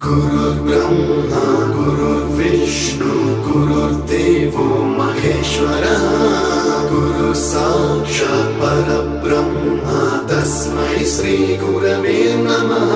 गुरुर्ब्रह्मा गुरुर्विष्णु गुरुर्देवो महेश्वरः गुरु साक्षात् परब्रह्म तस्मै श्री गुरवे नमः।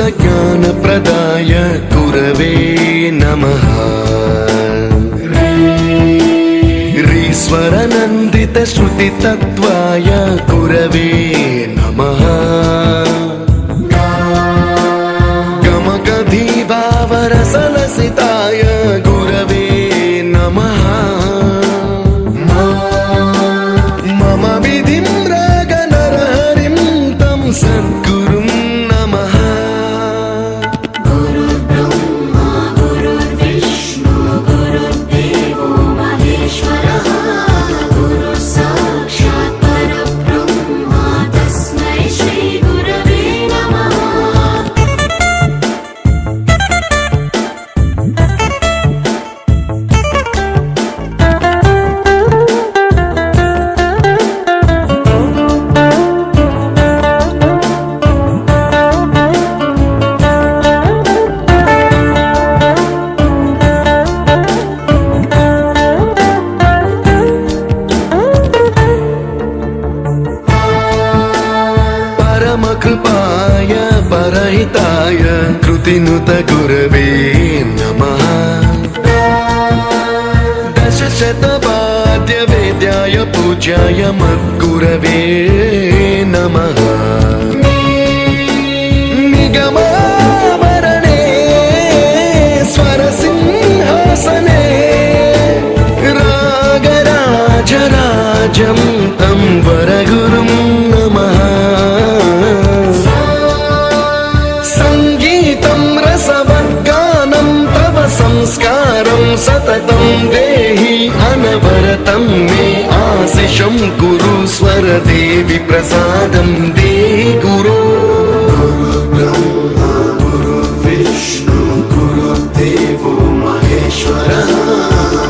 ज्ञानप्रदाय गुरवे नमः। रीश्वरनन्दित श्रुतितत्त्वाय गुरवे नमः। गमगधीभावरसलसिताय गुरवे नमः। मम विधिं रागनरहरिं तं सद्गुरुं नमः। कृपाय परहिताय कृतिनुत गुरवे नमः। दशशतवाद्यवेद्याय पूज्याय मद्गुरवे नमः। निगमावरणे स्वरसिंहासने रागराजराजं तं वरगुरुं नमः। संस्कारं सततं देहि अनवरतं मे आशिषं कुरु स्वरदेवि प्रसादं देहि गुरो। गुरुर्ब्रह्मा गुरुर्विष्णु गुरुर्देवो महेश्वरः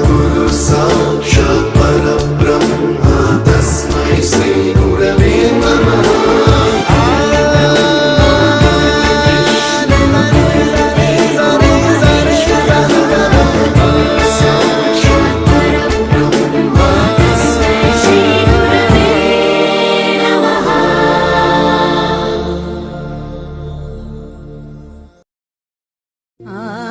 गुरु साक्षात् परब्रह्म तस्मै श्री गुरवे नमः। Ah